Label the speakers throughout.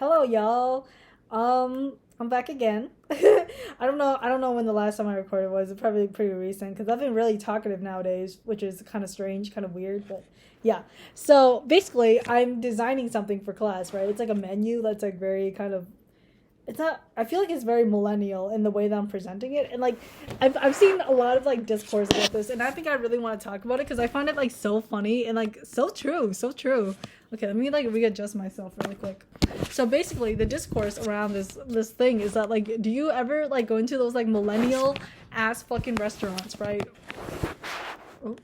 Speaker 1: Hello, y'all. I'm back again. I don't know when the last time I recorded was. It's probably pretty recent because I've been really talkative nowadays, which is kind of strange, kind of weird, but yeah. So basically, I'm designing something for class, right? It's like a menu that's like very kind of. It's not. I feel like it's very millennial in the way that I'm presenting it, and like, I've seen a lot of like discourse about this, and I think I really want to talk about it because I find it like so funny and like so true, so true. Okay, let me like readjust myself really quick. So basically, the discourse around this thing is that like, do you ever like go into those like millennial ass fucking restaurants, right? Oh,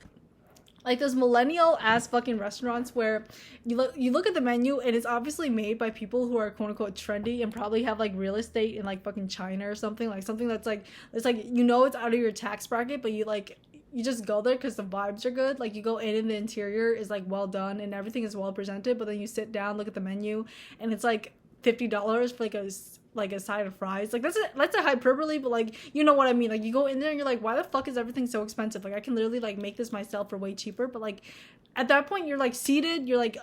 Speaker 1: like those millennial ass fucking restaurants where you look at the menu and it's obviously made by people who are quote unquote trendy and probably have like real estate in like fucking China or something, like something that's like it's like it's out of your tax bracket, but you just go there because the vibes are good. Like you go in and the interior is like well done and everything is well presented, but then you sit down, look at the menu, and it's like $50 for like a side of fries. Like that's a hyperbole, but like you know what I mean. Like you go in there and you're like, why the fuck is everything so expensive? Like I can literally like make this myself for way cheaper. But like at that point you're like seated, you're like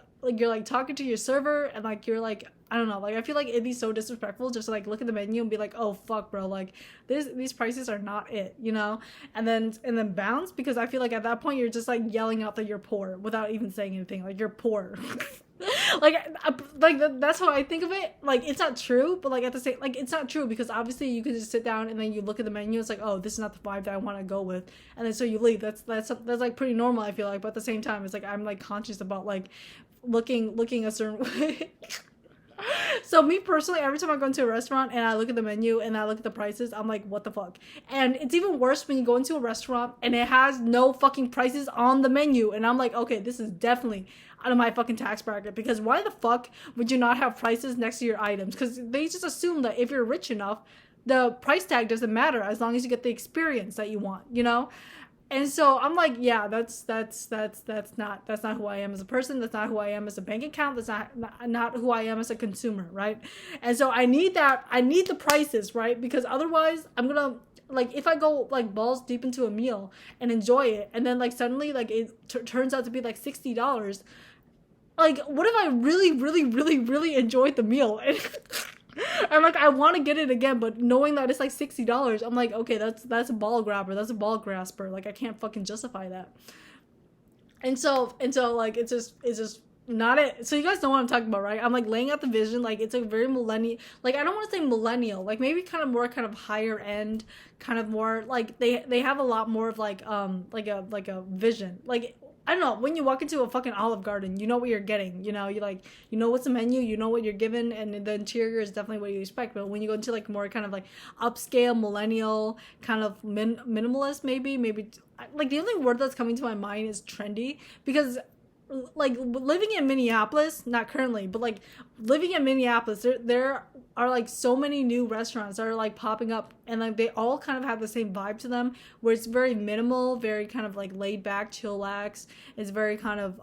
Speaker 1: talking to your server and like you're like I don't know, like I feel like it'd be so disrespectful just to like look at the menu and be like, oh fuck bro, like these prices are not it, you know? And then bounce because I feel like at that point you're just like yelling out that you're poor without even saying anything. Like you're poor. like that's how I think of it. Like it's not true, but like at the same like it's not true because obviously you could just sit down and then you look at the menu. It's like, oh, this is not the vibe that I want to go with, and then so you leave. That's like pretty normal. I feel like, but at the same time, it's like I'm like conscious about like looking a certain way. So me personally, every time I go into a restaurant and I look at the menu and I look at the prices, I'm like, what the fuck? And it's even worse when you go into a restaurant and it has no fucking prices on the menu. And I'm like, okay, this is definitely out of my fucking tax bracket because why the fuck would you not have prices next to your items? Because they just assume that if you're rich enough, the price tag doesn't matter as long as you get the experience that you want, you know? And so I'm like, yeah, that's not who I am as a person. That's not who I am as a bank account. That's not who I am as a consumer, right? And so I need that. I need the prices, right? Because otherwise, I'm gonna like if I go like balls deep into a meal and enjoy it, and then like suddenly like it turns out to be like $60. Like, what if I really, really, really, really enjoyed the meal? And like I want to get it again, but knowing that it's like $60, I'm like, okay, that's a ball grabber, that's a ball grasper. Like I can't fucking justify that. And so like it's just not it. So you guys know what I'm talking about, right? I'm like laying out the vision. Like it's a very millennial. Like I don't want to say millennial. Like maybe kind of more kind of higher end, kind of more like they have a lot more of like a vision. Like I don't know, when you walk into a fucking Olive Garden, you know what you're getting. You know what's the menu, you know what you're given, and the interior is definitely what you expect. But when you go into like more kind of like upscale, millennial, kind of minimalist, maybe like the only word that's coming to my mind is trendy because like living in Minneapolis, not currently, but like living in Minneapolis, there are like so many new restaurants that are like popping up, and like they all kind of have the same vibe to them, where it's very minimal, very kind of like laid back, chillax. It's very kind of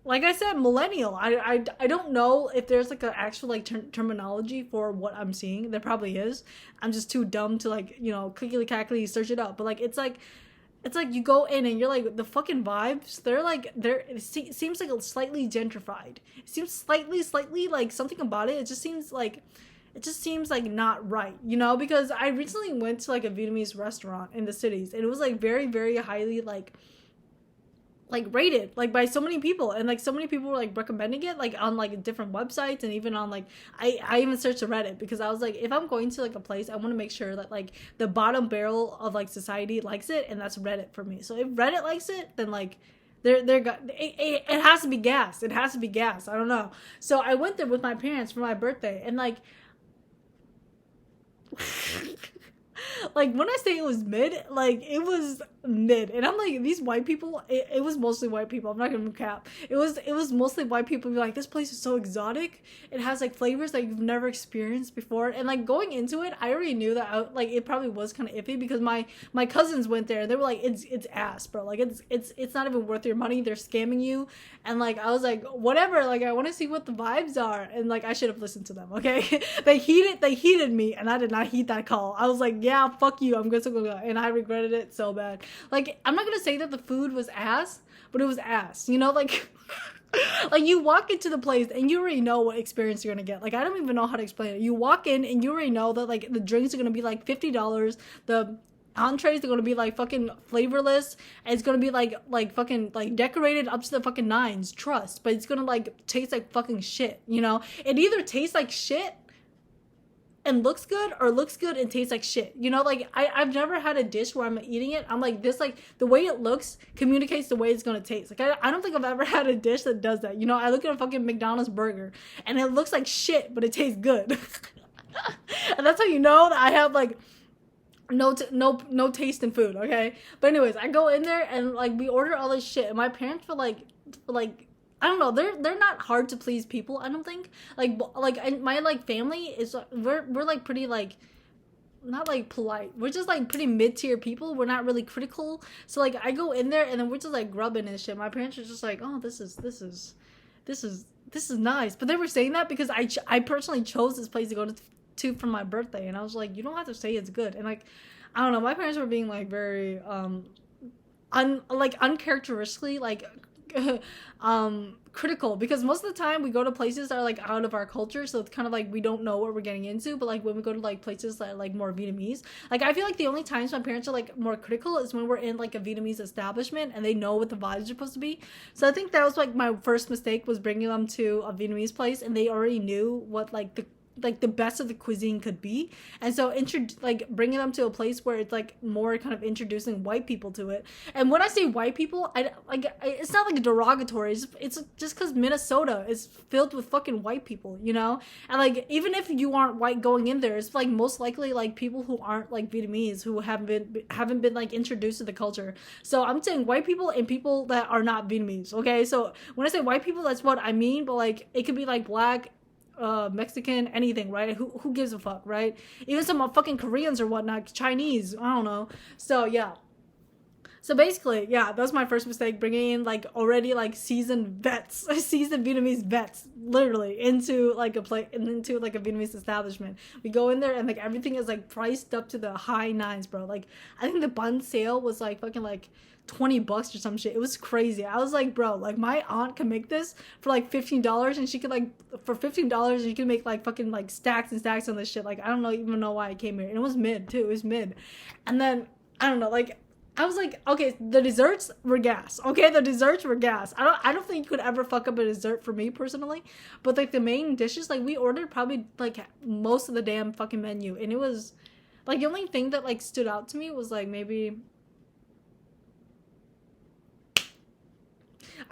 Speaker 1: like I said, millennial. I don't know if there's like an actual like terminology for what I'm seeing. There probably is. I'm just too dumb to like clickety cackly search it up. But like it's like you go in and you're like the fucking vibes. It seems like slightly gentrified. It seems slightly like something about it. It just seems like not right, because I recently went to like a Vietnamese restaurant in the cities and it was like very, very highly like rated like by so many people, and like so many people were like recommending it like on like different websites, and even on like I even searched Reddit because I was like, if I'm going to like a place, I want to make sure that like the bottom barrel of like society likes it, and that's Reddit for me. So if Reddit likes it, then like it has to be gas. It has to be gas. I don't know. So I went there with my parents for my birthday, and like like when I say it was mid, like it was mid, and I'm like, these white people, it was mostly white people, I'm not gonna cap, it was mostly white people be like, this place is so exotic, it has like flavors that you've never experienced before. And like going into it, I already knew that like it probably was kind of iffy because my cousins went there and they were like, it's ass, bro, like it's not even worth your money, they're scamming you. And like I was like, whatever, like I want to see what the vibes are, and like I should have listened to them, okay. They heeded me, and I did not heed that call. I was like, yeah, fuck you, I'm gonna go, and I regretted it so bad. Like I'm not gonna say that the food was ass, but it was ass, like Like, you walk into the place and you already know what experience you're gonna get. Like, I don't even know how to explain it. You walk in and you already know that, like, the drinks are gonna be like $50. The entrees are gonna be like fucking flavorless, and it's gonna be like fucking like decorated up to the fucking nines. Trust, but it's gonna like taste like fucking shit. You know, it either tastes like shit and looks good, or looks good and tastes like shit. You know, like, I've never had a dish where I'm eating it, I'm like, this, like, the way it looks communicates the way it's gonna taste. Like, I don't think I've ever had a dish that does that. You know, I look at a fucking McDonald's burger and it looks like shit, but it tastes good. And that's how you know that I have like no taste in food. Okay, but anyways, I go in there and like we order all this shit, and my parents were like I don't know, they're not hard to please people, I don't think. My like family is, we're like pretty like, not like polite, we're just like pretty mid-tier people. We're not really critical. So like I go in there and then we're just like grubbing and shit. My parents are just like, oh, this is nice. But they were saying that because I personally chose this place to go to for my birthday, and I was like, you don't have to say it's good. And like, I don't know, my parents were being like very uncharacteristically like critical, because most of the time we go to places that are like out of our culture, so it's kind of like we don't know what we're getting into. But like when we go to like places that are like more Vietnamese, like I feel like the only times my parents are like more critical is when we're in like a Vietnamese establishment and they know what the vibes are supposed to be. So I think that was like my first mistake, was bringing them to a Vietnamese place and they already knew what like the best of the cuisine could be. And so bringing them to a place where it's like more kind of introducing white people to it. And when I say white people, it's not like derogatory, it's just because Minnesota is filled with fucking white people, you know. And like, even if you aren't white going in there, it's like most likely like people who aren't like Vietnamese, who haven't been like introduced to the culture. So I'm saying white people and people that are not Vietnamese. Okay, so when I say white people, that's what I mean. But like, it could be like black, Mexican, anything, right? Who gives a fuck, right? Even some fucking Koreans or whatnot, Chinese, I don't know. So yeah. So basically, yeah, that's my first mistake, bringing in like already like seasoned Vietnamese vets, literally into like a Vietnamese establishment. We go in there and like everything is like priced up to the high nines, bro. Like I think the bun sale was like fucking like $20 or some shit. It was crazy. I was like, bro, like my aunt can make this for like $15, and she could like for $15 you can make like fucking like stacks and stacks on this shit. Like I don't even know why I came here. And it was mid too. It was mid. And then I don't know, like I was like, okay, the desserts were gas. Okay, the desserts were gas. I don't think you could ever fuck up a dessert for me personally. But like the main dishes, like we ordered probably like most of the damn fucking menu, and it was like the only thing that like stood out to me was like maybe,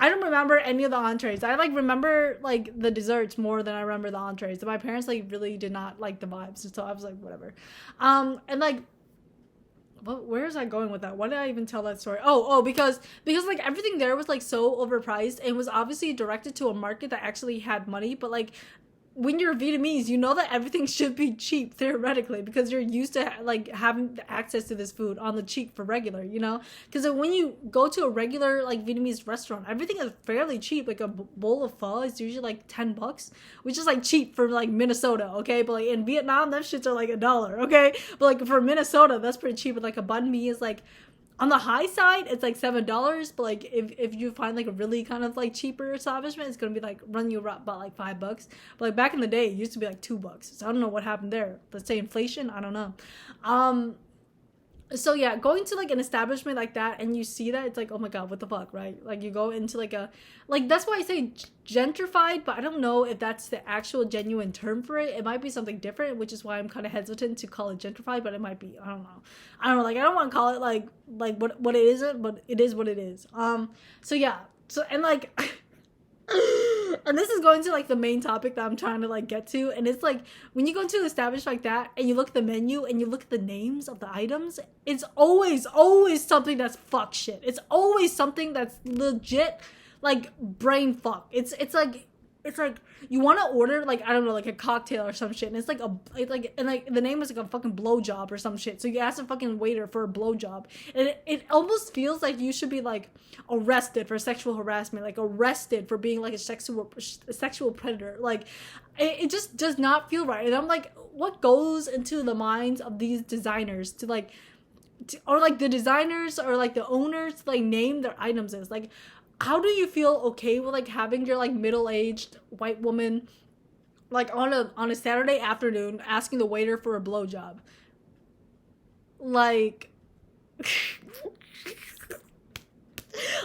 Speaker 1: I don't remember any of the entrees. I like remember like the desserts more than I remember the entrees. So my parents like really did not like the vibes. So I was like, whatever. And like, where is I going with that? Why did I even tell that story? Because like everything there was like so overpriced, and was obviously directed to a market that actually had money. But like, when you're Vietnamese, you know that everything should be cheap theoretically, because you're used to like having access to this food on the cheap for regular, you know. Because when you go to a regular like Vietnamese restaurant, everything is fairly cheap. Like a bowl of pho is usually like $10, which is like cheap for like Minnesota, okay. But like in Vietnam, that shits are like $1, okay. But like for Minnesota, that's pretty cheap. But like a banh mi is like, on the high side, it's like $7, but like if you find like a really kind of like cheaper establishment, it's gonna be like run you about like $5. But like back in the day, it used to be like $2. So I don't know what happened there. Let's say inflation, I don't know. So yeah, going to like an establishment like that and you see that, it's like, oh my god, what the fuck, right? Like you go into like that's why I say gentrified, but I don't know if that's the actual genuine term for it. It might be something different, which is why I'm kind of hesitant to call it gentrified, but it might be, I don't know, like I don't want to call it like what it isn't, but it is what it is. So yeah, so and like and this is going to like the main topic that I'm trying to like get to, and it's like when you go to an establishment like that and you look at the menu and you look at the names of the items, it's always something that's fuck shit. It's always something that's legit like brain fuck. It's like you want to order like, I don't know, like a cocktail or some shit, and it's like the name is like a fucking blowjob or some shit. So you ask the fucking waiter for a blowjob, and it almost feels like you should be like arrested for sexual harassment, like arrested for being like a sexual predator. Like it just does not feel right. And I'm like, what goes into the minds of these designers to like, or like the designers or like the owners to like name their items as like, how do you feel okay with like having your like middle-aged white woman like on a Saturday afternoon asking the waiter for a blowjob? Like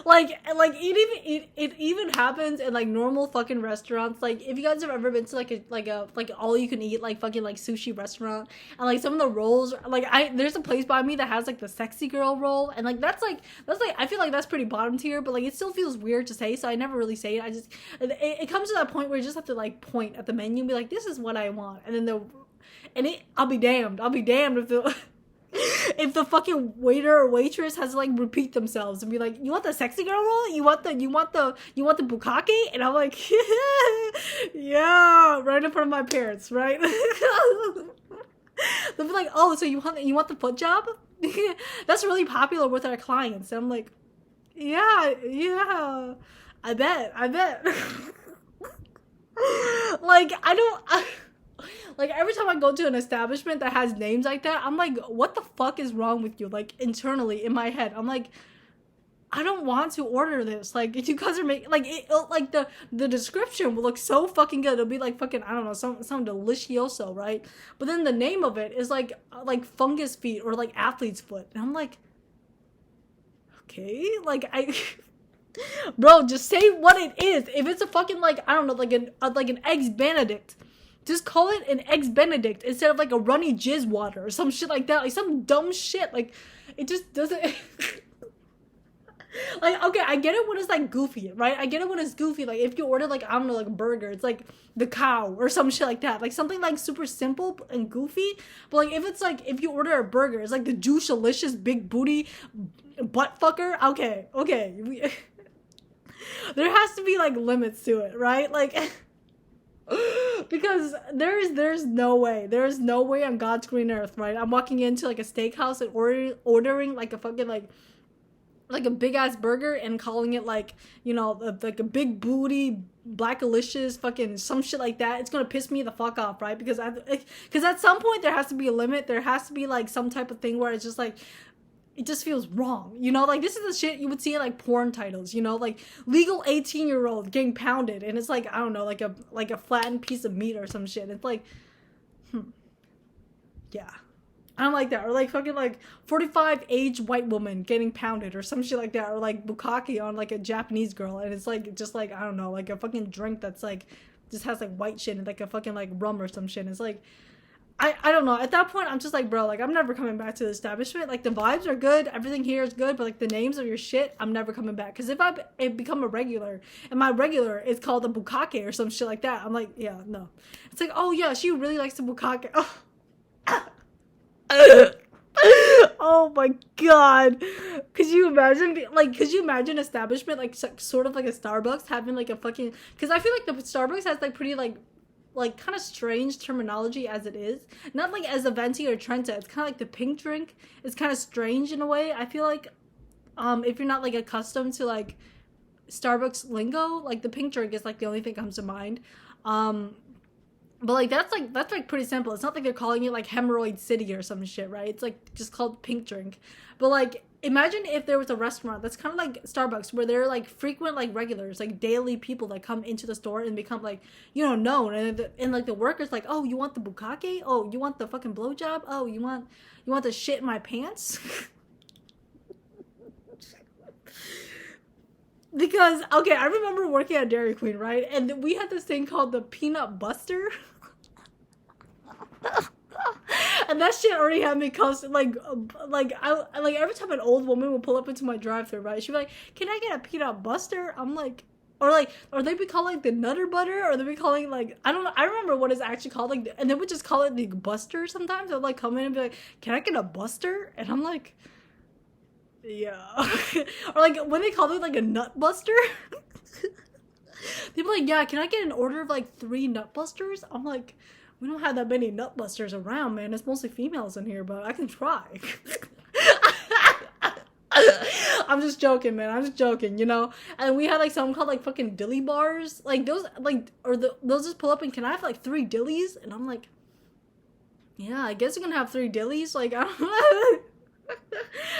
Speaker 1: like it even happens in like normal fucking restaurants. Like if you guys have ever been to like all you can eat like fucking like sushi restaurant, and like some of the rolls, like there's a place by me that has like the sexy girl roll, and like that's like I feel like that's pretty bottom tier, but like it still feels weird to say, so I never really say it. I just it comes to that point where you just have to like point at the menu and be like, this is what I want, and then I'll be damned if the if the fucking waiter or waitress has to like repeat themselves and be like, you want the sexy girl roll? You want the bukkake? And I'm like, yeah, right in front of my parents, right? They'll be like, oh, so you want the foot job? That's really popular with our clients. And I'm like, yeah, I bet. Like like every time I go to an establishment that has names like that, I'm like, what the fuck is wrong with you? Like internally in my head, I'm like, I don't want to order this. Like if you guys are making like like the description will look so fucking good. It'll be like fucking, I don't know, some delicioso, right? But then the name of it is like fungus feet or like athlete's foot, and I'm like, okay, like bro, just say what it is. If it's a fucking like, I don't know, like an eggs Benedict, just call it an eggs Benedict instead of like a runny jizz water or some shit like that. Like some dumb shit. Like it just doesn't. Like, okay, I get it when it's like goofy, right? I get it when it's goofy. Like if you order like, I don't know, like a burger, it's like the cow or some shit like that. Like something like super simple and goofy. But like if it's like, if you order a burger, it's like the juice-alicious big booty butt fucker. Okay. There has to be like limits to it, right? Like. Because there's no way on God's green earth, right? I'm walking into like a steakhouse and ordering like a fucking like a big ass burger and calling it like, you know, like a big booty blackalicious fucking some shit like that. It's gonna piss me the fuck off, right? Because at some point there has to be a limit. There has to be like some type of thing where it's just like, it just feels wrong, you know? Like this is the shit you would see in like porn titles, you know, like legal 18-year-old getting pounded, and it's like, I don't know, like a flattened piece of meat or some shit. It's like, yeah, I don't like that. Or like fucking like 45 aged white woman getting pounded or some shit like that, or like bukkake on like a Japanese girl, and it's like just like, I don't know, like a fucking drink that's like just has like white shit and like a fucking like rum or some shit. And it's like, I don't know. At that point, I'm just like, bro, like, I'm never coming back to the establishment. Like, the vibes are good. Everything here is good. But, like, the names of your shit, I'm never coming back. Because if I become a regular, and my regular is called a bukkake or some shit like that, I'm like, yeah, no. It's like, oh, yeah, she really likes the bukkake. Oh. Oh, my God. Could you imagine establishment, like, sort of like a Starbucks having, like, a fucking... Because I feel like the Starbucks has, like, pretty, like kind of strange terminology as it is. Not like as a venti or trenta. It's kind of like the pink drink. It's kind of strange in a way. I feel like if you're not like accustomed to like Starbucks lingo, like the pink drink is like the only thing that comes to mind. But like that's pretty simple. It's not like they're calling it like Hemorrhoid City or some shit, right? It's like just called pink drink. But like imagine if there was a restaurant that's kind of like Starbucks, where they're like frequent like regulars, like daily people that come into the store and become like, you know, known, and like the workers like, oh, you want the bukkake? Oh, you want the fucking blowjob? Oh, you want the shit in my pants? Because okay, I remember working at Dairy Queen, right? And we had this thing called the peanut buster. And that shit already had me cussed. Like every time an old woman would pull up into my drive-thru, right? She'd be like, "Can I get a peanut buster?" I'm like, or they'd be calling like the Nutter Butter, or they'd be calling like, I don't know. I remember what it's actually called, like, and they would just call it the Buster. Sometimes they'd like come in and be like, "Can I get a Buster?" And I'm like, yeah. Or like when they call it like a Nut Buster. They'd be like, "Yeah, can I get an order of like 3 Nut Busters?" I'm like, we don't have that many nut busters around, man. It's mostly females in here, but I can try. I'm just joking, man. I'm just joking, you know? And we had like something called like fucking dilly bars. Like those, like, those just pull up and, "Can I have like 3 dillies?" And I'm like, yeah, I guess you can have 3 dillies. Like, I don't know.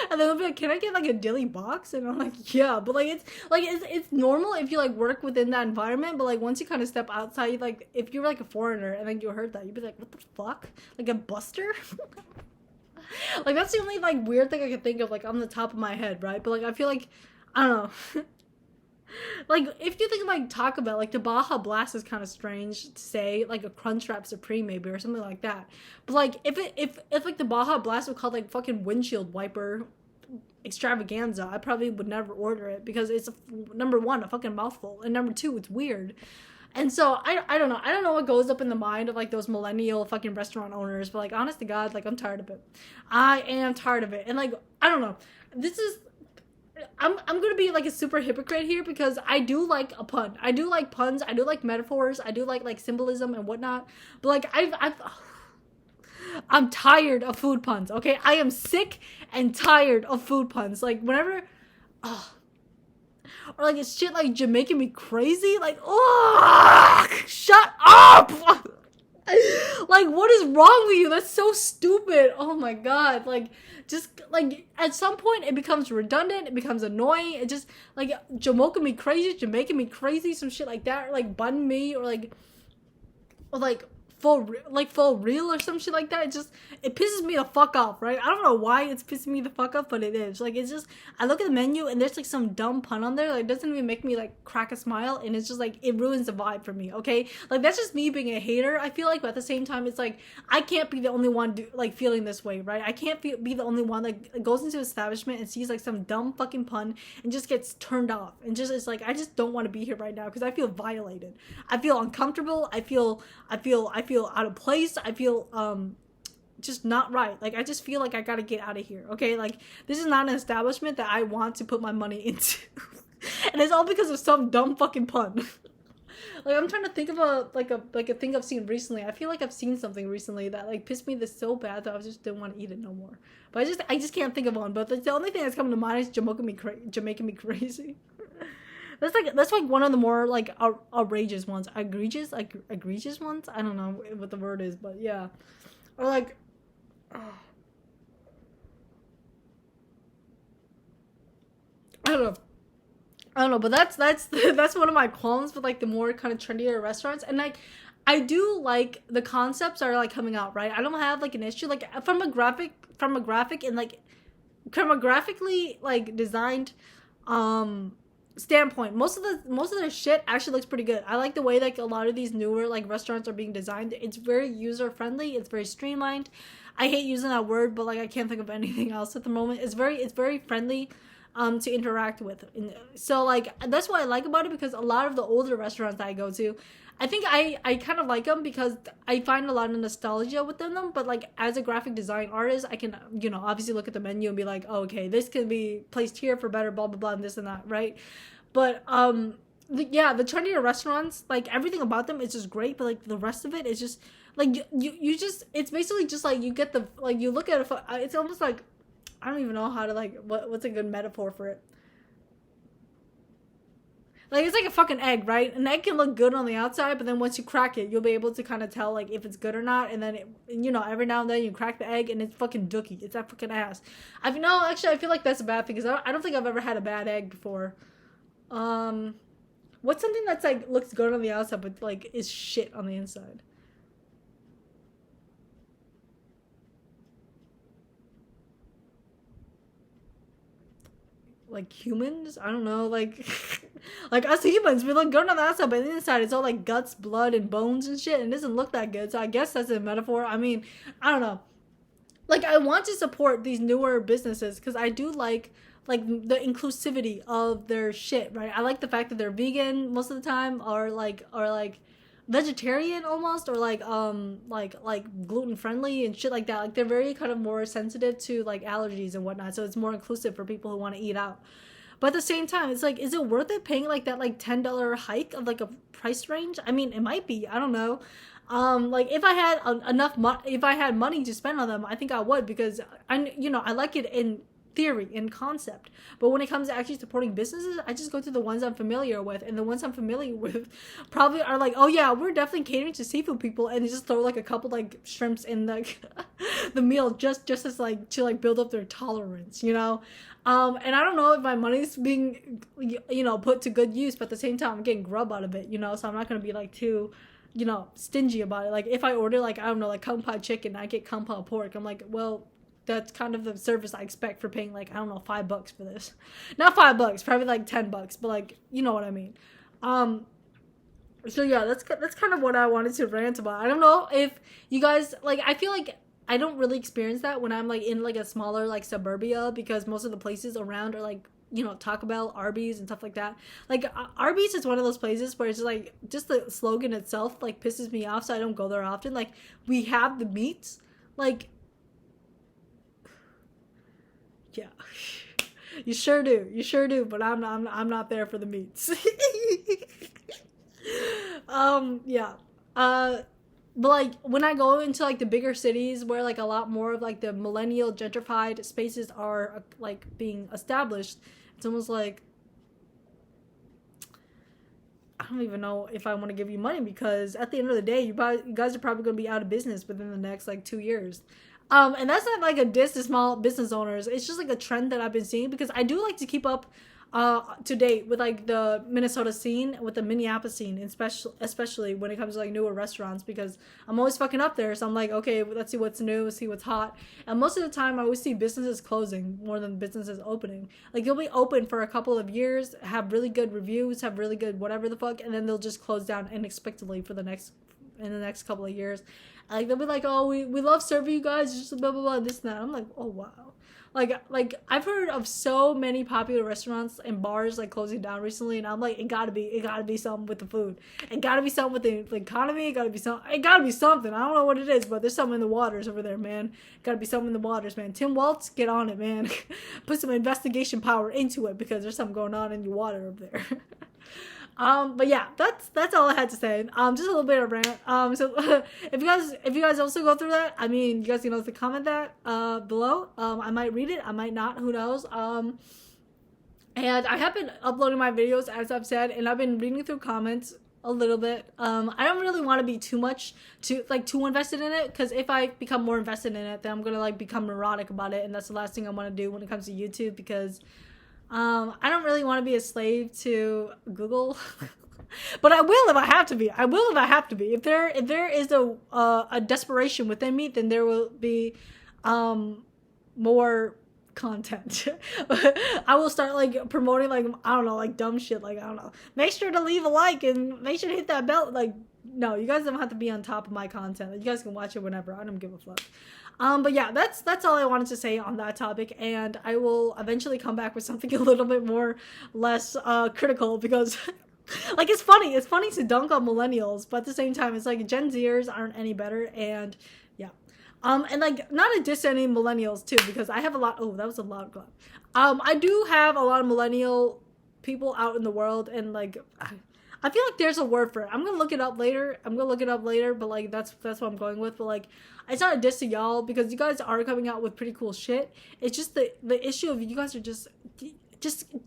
Speaker 1: And then they'll be like, "Can I get like a dilly box?" And I'm like, "Yeah," but it's normal if you like work within that environment. But like once you kind of step outside, like if you're like a foreigner and then you heard that, you'd be like, "What the fuck? Like a buster?" Like that's the only like weird thing I can think of like on the top of my head, right? But like I feel like I don't know. Like if you think of like Taco Bell, like the Baja Blast is kind of strange to say, like a Crunchwrap Supreme maybe or something like that. But like if like the Baja Blast was called like fucking windshield wiper extravaganza, I probably would never order it because it's number one, a fucking mouthful, and number two, it's weird. And so I don't know. I don't know what goes up in the mind of like those millennial fucking restaurant owners, but like honest to God, like I'm tired of it. I am tired of it. And like I don't know. This is I'm gonna be like a super hypocrite here because I do like a pun. I do like puns. I do like metaphors. I do like symbolism and whatnot. But like I'm tired of food puns. Okay, I am sick and tired of food puns. Like whenever, or like it's shit like Jamaican me crazy. Like oh, shut up. Like what is wrong with you? That's so stupid. Oh my god. Like just like at some point it becomes redundant, it becomes annoying. It just like Jamaican me crazy, Jamaican me crazy, some shit like that, or like bun me, or like full real or some shit like that. It pisses me the fuck off, right? I don't know why it's pissing me the fuck off, but it is. Like it's just I look at the menu and there's like some dumb pun on there, like it doesn't even make me like crack a smile, and it's just like it ruins the vibe for me. Okay, like that's just me being a hater, I feel like, but at the same time it's like I can't be the only one like feeling this way, right? I can't be the only one like goes into an establishment and sees like some dumb fucking pun and just gets turned off, and just it's like I just don't want to be here right now because I feel violated, I feel uncomfortable, I feel out of place, I feel just not right. Like I just feel like I gotta get out of here. Okay, like this is not an establishment that I want to put my money into. And it's all because of some dumb fucking pun. Like I'm trying to think of a thing I've seen recently. I feel like I've seen something recently that like pissed me this so bad that I just didn't want to eat it no more. But I just can't think of one. But the only thing that's coming to mind is Jamaican me crazy. That's like one of the more like outrageous ones, egregious ones. I don't know what the word is, but yeah, or like, oh, I don't know, but that's that's one of my qualms with like the more kind of trendier restaurants, and like I do like the concepts are like coming out, right? I don't have like an issue like from a graphic and like from a graphically like designed standpoint, most of the shit actually looks pretty good. I like the way like a lot of these newer like restaurants are being designed. It's very user friendly, it's very streamlined. I hate using that word, but like I can't think of anything else at the moment. It's very friendly to interact with, and so like that's what I like about it, because a lot of the older restaurants that I go to, I think I kind of like them because I find a lot of nostalgia within them. But like as a graphic design artist, I can obviously look at the menu and be like, oh, okay, this can be placed here for better blah blah blah and this and that, right? But the trendier restaurants, like everything about them is just great, but like the rest of it is just like you just, it's basically just like you get the like you look at it, it's almost like I don't even know how to like what's a good metaphor for it. Like it's like a fucking egg, right? An egg can look good on the outside, but then once you crack it, you'll be able to kind of tell like if it's good or not. And then every now and then you crack the egg and it's fucking dookie. It's that fucking ass. Actually I feel like that's a bad thing because I don't think I've ever had a bad egg before. What's something that's like looks good on the outside but like is shit on the inside? Like humans, I don't know, like like us humans, we look good on the outside, but on the inside it's all like guts, blood, and bones and shit, and it doesn't look that good. So I guess that's a metaphor. I mean, I don't know. Like I want to support these newer businesses because I do like the inclusivity of their shit, right? I like the fact that they're vegan most of the time, or like vegetarian almost, or like gluten friendly and shit like that. Like they're very kind of more sensitive to like allergies and whatnot, so it's more inclusive for people who want to eat out. But at the same time, it's like, is it worth it paying like that like $10 hike of like a price range? I mean, it might be. I don't know. Like if I had if I had money to spend on them, I think I would, because I like it in theory and concept, but when it comes to actually supporting businesses, I just go to the ones I'm familiar with, and the ones I'm familiar with probably are like, oh yeah, we're definitely catering to seafood people, and they just throw like a couple like shrimps in the the meal just as like to like build up their tolerance, you know. And I don't know if my money's being, you know, put to good use, but at the same time I'm getting grub out of it, you know, so I'm not gonna be like too, you know, stingy about it. Like if I order like, I don't know, like kung pao chicken, I get kung pao pork, I'm like, well, that's kind of the service I expect for paying like, I don't know, $5 for this. Not $5, probably like $10, but like, you know what I mean. So yeah, that's kind of what I wanted to rant about. I don't know if you guys, like, I feel like I don't really experience that when I'm like in like a smaller like suburbia, because most of the places around are like, you know, Taco Bell, Arby's, and stuff like that. Like Arby's is one of those places where it's like just the slogan itself like pisses me off, so I don't go there often. Like, we have the meats, like, yeah. You sure do, but I'm not there for the meats. Yeah. But like when I go into like the bigger cities where like a lot more of like the millennial gentrified spaces are like being established, it's almost like I don't even know if I want to give you money, because at the end of the day, you guys are probably going to be out of business within the next like 2 years. And that's not like a diss to small business owners. It's just like a trend that I've been seeing, because I do like to keep up to date with like the Minnesota scene, with the Minneapolis scene, especially when it comes to like newer restaurants, because I'm always fucking up there. So I'm like, okay, let's see what's new, see what's hot. And most of the time I always see businesses closing more than businesses opening. Like, they'll be open for a couple of years, have really good reviews, have really good whatever the fuck, and then they'll just close down unexpectedly in the next couple of years. Like, they'll be like, oh, we love serving you guys, just blah blah blah, this and that. I'm like, oh wow. Like I've heard of so many popular restaurants and bars like closing down recently, and I'm like, it gotta be something with the food. It gotta be something with the economy. It gotta be something. I don't know what it is, but there's something in the waters over there, man. Gotta be something in the waters, man. Tim Waltz, get on it, man. Put some investigation power into it, because there's something going on in your water over there. But yeah, that's all I had to say. Just a little bit of rant. So if you guys also go through that, I mean, you guys can also comment that below. I might read it, I might not, who knows. And I have been uploading my videos, as I've said, and I've been reading through comments a little bit. I don't really want to be too invested in it, because if I become more invested in it, then I'm gonna like become neurotic about it, and that's the last thing I want to do when it comes to YouTube, because I don't really want to be a slave to Google, but I will if I have to be. If there is a desperation within me, then there will be more content. I will start like promoting like, I don't know, like dumb shit, like, I don't know, make sure to leave a like and make sure to hit that bell. Like, no, you guys don't have to be on top of my content. You guys can watch it whenever. I don't give a fuck. But yeah, that's all I wanted to say on that topic, and I will eventually come back with something a little bit less critical, because like, it's funny to dunk on millennials, but at the same time, it's like Gen Zers aren't any better, and yeah. And like, not a diss to any millennials too, because I have a lot. Oh, that was a loud clap. I do have a lot of millennial people out in the world, and like, I feel like there's a word for it. I'm gonna look it up later. But like, that's what I'm going with. But like, it's not a diss to y'all, because you guys are coming out with pretty cool shit. It's just the issue of you guys are just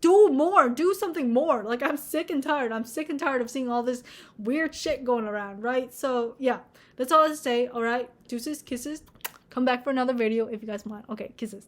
Speaker 1: do more, do something more. Like, I'm sick and tired of seeing all this weird shit going around, right? So yeah, that's all I have to say. All right, deuces, kisses. Come back for another video if you guys want. Okay, kisses.